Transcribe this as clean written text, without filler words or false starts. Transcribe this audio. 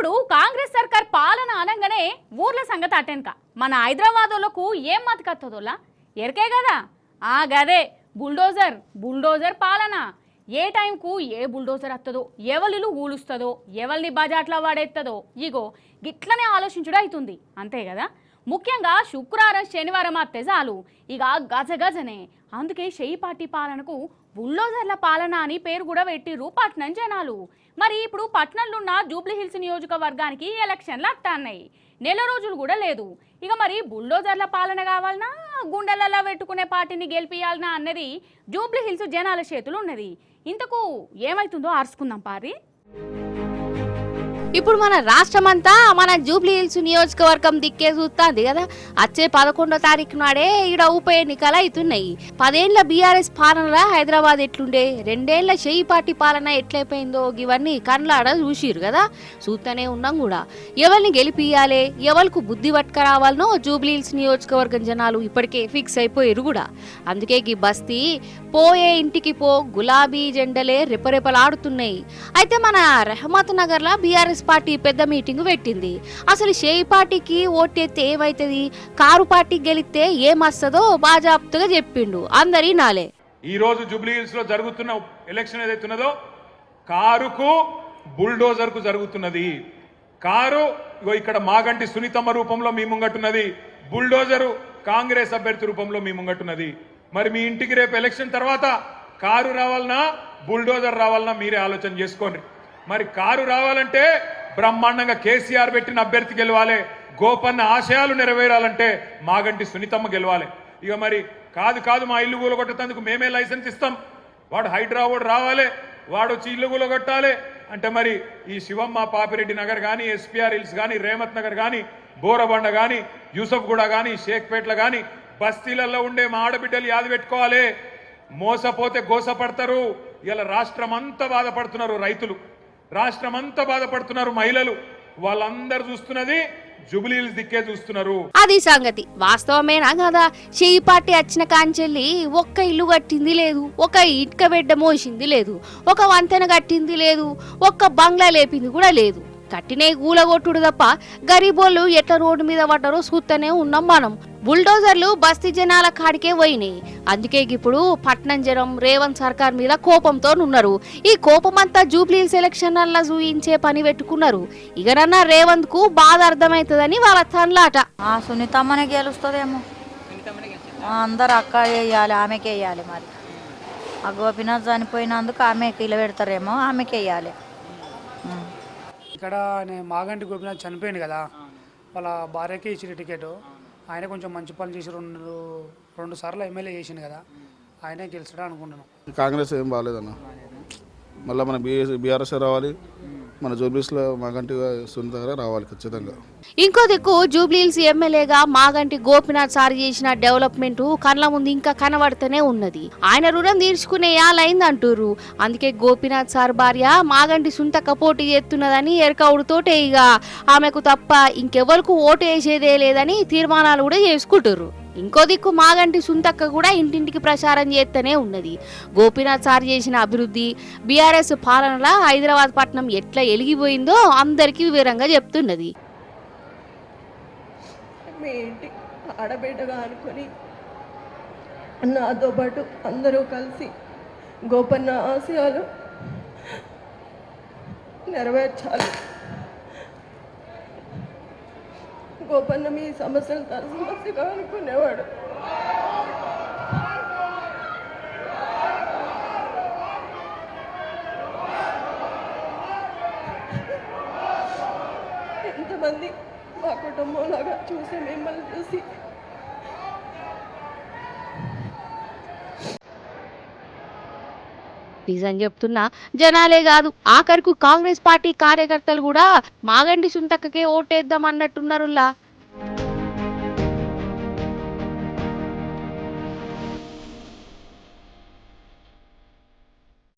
ఇప్పుడు కాంగ్రెస్ సర్కార్ పాలన అనగానే ఊర్ల సంగతి అటెనక మన హైదరాబాదోళ్ళకు ఏం మతికత్తదోలా ఎరకే కదా గదే బుల్డోజర్ పాలన ఏ టైంకు ఏ బుల్డోజర్ వస్తుందో ఎవరిలు ఊలుస్తుందో ఎవరిని బజాట్లా వాడేస్తుందో ఇగో గిట్లనే ఆలోచించడం అవుతుంది అంతే కదా ముఖ్యంగా శుక్రవారం శనివారం అత్తే చాలు ఇక గజగజనే అందుకే షెయి పార్టీ పాలనకు బుల్డోజర్ల పాలన అని పేరు కూడా పెట్టిర్రు పట్నం జనాలు మరి ఇప్పుడు పట్నంలో ఉన్న జూబ్లీ హిల్స్ నియోజకవర్గానికి ఎలక్షన్లు అట్టన్నాయి నెల రోజులు కూడా లేదు ఇక మరి బుల్డోజర్ల పాలన కావాలన్నా గుండెలలో పెట్టుకునే పార్టీని గెలిపియాలనా అన్నది జూబ్లీ హిల్స్ జనాల చేతులు ఉన్నది ఇంతకు ఏమైతుందో ఆర్చుకుందాం పారి ఇప్పుడు మన రాష్ట్రమంతా మన జూబ్లీ హిల్స్ నియోజకవర్గం దిక్కే చూస్తుంది కదా వచ్చే 11వ తారీఖు నాడే ఈడ ఉప ఎన్నికలు అవుతున్నాయి 10 ఏళ్ల బీఆర్ఎస్ పాలనలో హైదరాబాద్ ఎట్లుండే 2 ఏళ్ల షెయి పార్టీ పాలన ఎట్లయిపోయిందో ఇవన్నీ కళ్ళాడ చూసిరు కదా చూస్తూనే ఉన్నాం కూడా ఎవరిని గెలిపియాలి ఎవరికి బుద్ధి పట్టుక రావాలనో జూబ్లీ హిల్స్ నియోజకవర్గం జనాలు ఇప్పటికే ఫిక్స్ అయిపోయారు కూడా అందుకే ఈ బస్తీ పోయే ఇంటికి పో గులాబీ జెండలే రెపరెపలాడుతున్నాయి అయితే మన రెహమత్ నగర్లో బీఆర్ఎస్ పార్టీ పెద్ద మీటింగ్ పెట్టింది అసలు షెయి పార్టీకి ఓటేస్తే ఏమైతుంది కారు పార్టీకి గెలిస్తే ఏమొస్తుందో బాజాప్తుగా చెప్పిండు అందరి నాలే ఈ రోజు జూబ్లీ హిల్స్ లో జరుగుతున్న ఎలక్షన్ ఏదైతున్నదో కారుకు బుల్డోజర్ కు జరుగుతున్నది కారు ఇక్కడ మాగంటి సునీతమ్మ రూపంలో మీ ముంగట్టున్నది బుల్డోజరు కాంగ్రెస్ అభ్యర్థి రూపంలో మీ ముంగట్టున్నది మరి మీ ఇంటికి రేపు ఎలక్షన్ తర్వాత కారు రావాలన్నా బుల్డోజర్ రావాలన్నా మీరే ఆలోచన చేసుకోండి మరి కారు రావాలంటే బ్రహ్మాండంగా కేసీఆర్ పెట్టిన అభ్యర్థి గెలవాలి గోపన్న ఆశయాలు నెరవేరాలంటే మాగంటి సునీతమ్మ గెలవాలి ఇక మరి కాదు మా ఇల్లు కూలగొట్టేందుకు మేమే లైసెన్స్ ఇస్తాం వాడు హైదరాబాద్ రావాలి వాడు వచ్చి ఇల్లు కూలగొట్టాలి అంటే మరి ఈ శివమ్మ పాపిరెడ్డి నగర్ కానీ ఎస్పీఆర్ హిల్స్ కానీ రేమత్ నగర్ కానీ బోరబండ కానీ యూసఫ్గూడ కానీ షేక్పేట్ల కానీ బస్తీలలో ఉండే మా ఆడబిడ్డలు యాది పెట్టుకోవాలి మోసపోతే గోసపడతారు ఇలా రాష్ట్రం అంతా బాధపడుతున్నారు రైతులు రాష్ట్రం అంతా బాధపడుతున్నారు మహిళలు వాళ్ళందరూ చూస్తున్నది జూబ్లీ హిల్స్ దిక్కే చూస్తున్నారు అది సంగతి వాస్తవమేనా కదా షెయి పార్టీ వచ్చిన కాంచెల్లి ఒక్క ఇల్లు కట్టింది లేదు ఒక ఇటుక బిడ్డ మోసింది లేదు ఒక వంతెన కట్టింది లేదు ఒక్క బంగ్లా లేపింది కూడా లేదు కట్టినే గూలగొట్టుడు తప్ప గరీబోళ్ళు ఎట్లా రోడ్డు మీద పడ్డారో చూస్తూనే ఉన్నాం మనం బుల్డోజర్లు బస్తీ జనాల కాడికే పోయినాయి అందుకే ఇప్పుడు పట్నం జనం రేవంత్ సర్కార్ మీద కోపంతో ఉన్నారు ఈ కోపమంతా జూబ్లీ హిల్స్ ఎలక్షన్ల చూయించే పని పెట్టుకున్నారు ఇకనన్నా రేవంత్ కు బాధ అర్థమవుతుందని వాళ్ళ తన్లాట సునీతమ్మనే గెలుస్తుందేమో అందరు అక్క వేయాలి ఆమెకే వేయాలి మరి ఆ గోపీనాథ్ చనిపోయినందుకు ఆమెకి ఇలా పెడతారేమో ఆమెకి వేయాలి ఇక్కడ మాగంటి గోపీనాథ్ చనిపోయింది కదా వాళ్ళ భార్యకే ఇచ్చిన టికెట్ ఆయన కొంచెం మంచి పనులు చేసి రెండు సార్లు ఎమ్మెల్యే చేసిండు కదా ఆయనే గెలిచడా అనుకుంటున్నాం కాంగ్రెస్ ఏం బాగాలేదన్న మళ్ళీ మన బీఆర్ఎస్ రావాలి మన జూబ్లీస్లో మాగంటి సునీత గారు రావాలి ఖచ్చితంగా ఇంకో దిక్కు జూబ్లీహిల్స్ ఎమ్మెల్యేగా మాగంటి గోపీనాథ్ సార్ చేసిన డెవలప్మెంట్ కళ్ళ ముందు ఇంకా కనబడుతూనే ఉన్నది ఆయన రుణం తీర్చుకునే యాలైంది అంటారు అందుకే గోపీనాథ్ సార్ భార్య మాగంటి సునీతక్క పోటీ చేస్తున్నదని ఎరకవుడుతోటే ఇక ఆమెకు తప్ప ఇంకెవరికి ఓటు వేసేదే లేదని తీర్మానాలు కూడా చేసుకుంటారు ఇంకో దిక్కు మాగంటి సునీతక్క కూడా ఇంటింటికి ప్రచారం చేస్తూనే ఉన్నది గోపీనాథ్ సార్ చేసిన అభివృద్ధి బీఆర్ఎస్ పాలనలో హైదరాబాద్ పట్టణం ఎట్లా ఎలిగిపోయిందో అందరికీ వివరంగా చెప్తున్నది మీ ఇంటి ఆడబిడ్డగా అనుకుని నాతో పాటు అందరూ కలిసి గోపన్న ఆశయాలు నెరవేర్చాలి గోపన్న మీ సమస్యలు తన సమస్యగా అనుకునేవాడు ఎంతమంది మా కుటుంబంలాగా చూసి మిమ్మల్ని చూసి నిజం చెప్తున్నా జనాలే కాదు ఆఖరికి కాంగ్రెస్ పార్టీ కార్యకర్తలు కూడా మాగంటి సునీతక్కకే ఓటేద్దాం అన్నట్టున్నారులా